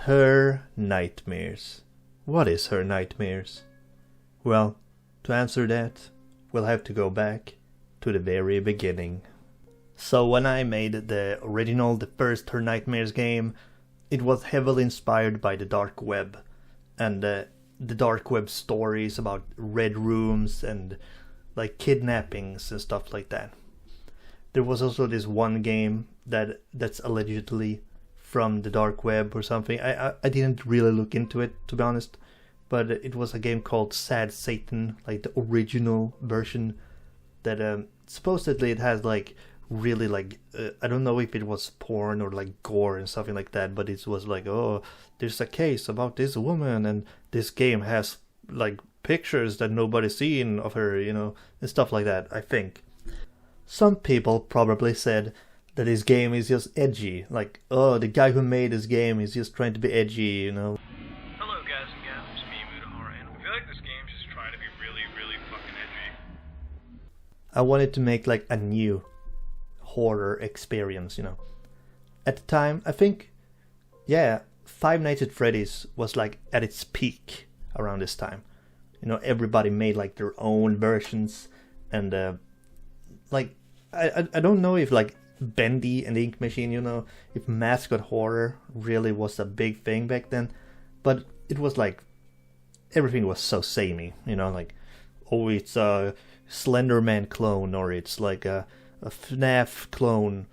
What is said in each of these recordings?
Her nightmares. What is her nightmares? Well, to answer that, we'll have to go back to the very beginning. So when I made the first Her Nightmares game, it was heavily inspired by the dark web and the dark web stories about red rooms and like kidnappings and stuff like that. There was also this one game that's allegedly from the dark web or something. I didn't really look into it, to be honest, but it was a game called Sad Satan, like the original version that supposedly it has like really like I don't know if it was porn or like gore and something like that, but it was like, oh, there's a case about this woman and this game has like pictures that nobody's seen of her, you know, and stuff like that. I think some people probably said that this game is just edgy, like, oh, the guy who made this game is just trying to be edgy, you know. Hello guys and gals, it's me, Mutahara, and I feel like this game's just trying to be really, really fucking edgy. I wanted to make like a new horror experience, you know. At the time, I think, yeah, Five Nights at Freddy's was like at its peak around this time. You know, everybody made like their own versions, and like I don't know if like Bendy and the Ink Machine, you know, if mascot horror really was a big thing back then, but it was like everything was so samey, you know, like, oh, it's a Slenderman clone or it's like a FNAF clone,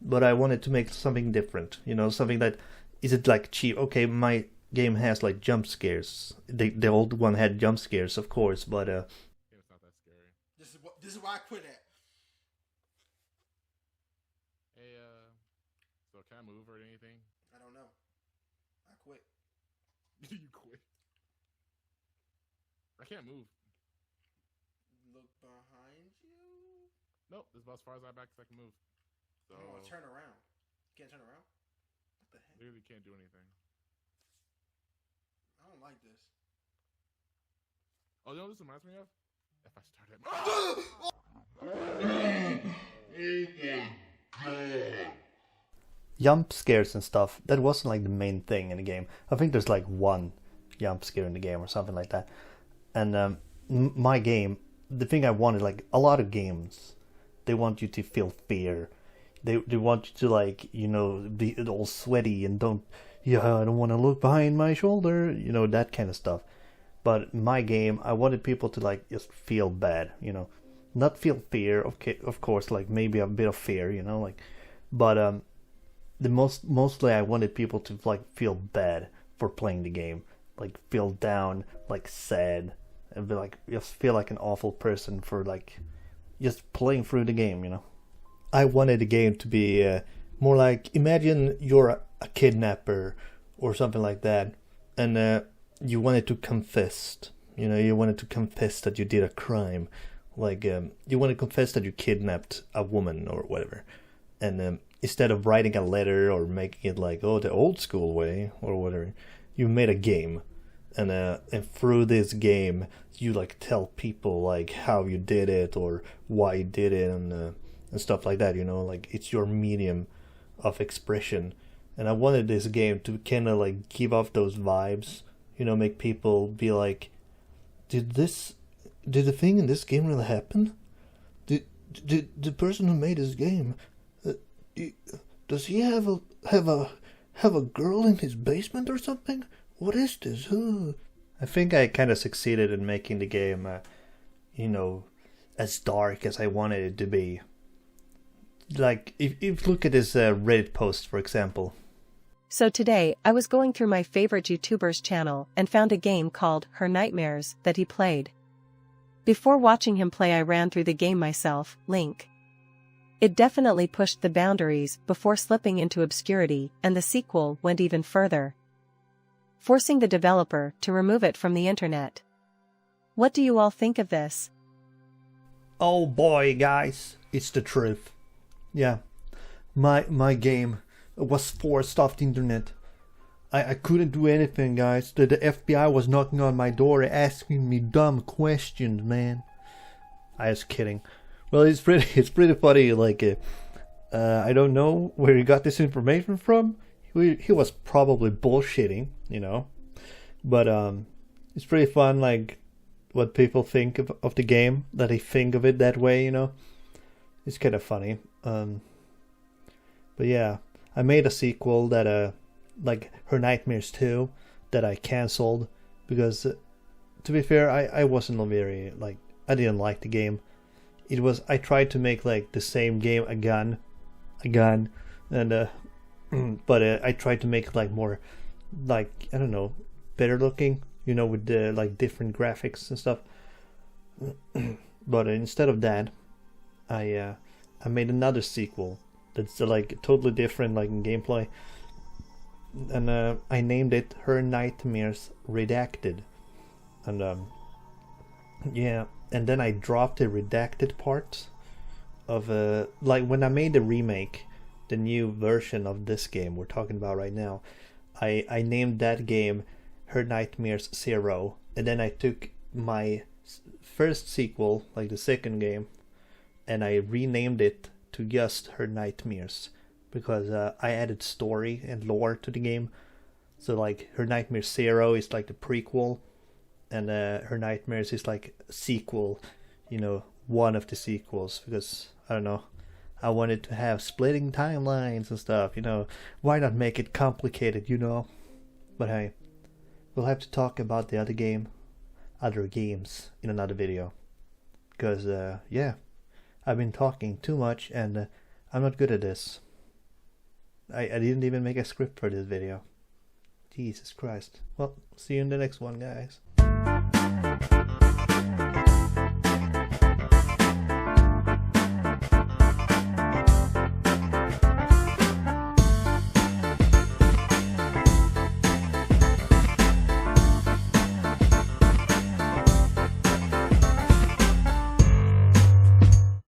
but I wanted to make something different, you know, something that isn't like cheap. Okay, my game has like jump scares. The old one had jump scares, of course, but yeah, it's not that scary. This is why I quit it. Hey, so can I move or anything? I don't know. I quit. You quit. I can't move. Look behind you. Nope, this is about as far as I back as I can move. So I don't want to turn around. You can't turn around? What the heck? literally can't do anything. I don't like this. Oh, you know what this reminds me of? If I start at jump scares and stuff, that wasn't like the main thing in the game. I think there's like one jump scare in the game or something like that. And my game, the thing I wanted, like a lot of games, they want you to feel fear. They want you to, like, you know, be all sweaty and I don't want to look behind my shoulder, you know, that kind of stuff. But my game, I wanted people to like just feel bad, you know, not feel fear. Okay, of course, like maybe a bit of fear, you know, like, but mostly I wanted people to like feel bad for playing the game, like feel down, like sad, and be like just feel like an awful person for like just playing through the game, you know. I wanted the game to be more like, imagine you're a kidnapper or something like that, and you wanted to confess, you know, you wanted to confess that you did a crime, like you want to confess that you kidnapped a woman or whatever, and instead of writing a letter or making it like, oh, the old school way or whatever, you made a game, and through this game you like tell people like how you did it or why you did it, and stuff like that, you know, like it's your medium of expression. And I wanted this game to kind of like give off those vibes, you know, make people be like, did the thing in this game really happen? Did the person who made this game, does he have a girl in his basement or something? What is this? I think I kind of succeeded in making the game, you know, as dark as I wanted it to be. Like, if you look at this Reddit post, for example. So today, I was going through my favorite YouTuber's channel and found a game called Her Nightmares that he played. Before watching him play, I ran through the game myself, Link. It definitely pushed the boundaries before slipping into obscurity, and the sequel went even further, forcing the developer to remove it from the internet. What do you all think of this? Oh boy, guys, it's the truth. Yeah, my game was forced off the internet. I couldn't do anything, guys. The FBI was knocking on my door asking me dumb questions, man. I was kidding. Well, it's pretty funny. Like, I don't know where he got this information from. he was probably bullshitting, you know, but it's pretty fun, like what people think of the game, that they think of it that way, you know. It's kind of funny. But yeah, I made a sequel that like Her Nightmares 2 that I cancelled because to be fair, I wasn't very like, I didn't like the game. It was, I tried to make like the same game again, and but I tried to make it like more, like, I don't know, better looking, you know, with the like different graphics and stuff. But instead of that, I made another sequel that's like totally different, like in gameplay, and I named it Her Nightmares Redacted, and yeah, and then I dropped the redacted part of like when I made the remake, the new version of this game we're talking about right now, I named that game Her Nightmares 0, and then I took my first sequel, like the second game, and I renamed it to just Her Nightmares, because I added story and lore to the game. So like Her Nightmares 0 is like the prequel, and Her Nightmares is like a sequel, you know, one of the sequels, because I don't know, I wanted to have splitting timelines and stuff, you know. Why not make it complicated, you know? But hey, we'll have to talk about the other games in another video, because yeah, I've been talking too much, and I'm not good at this. I didn't even make a script for this video. Jesus Christ. Well, see you in the next one, guys.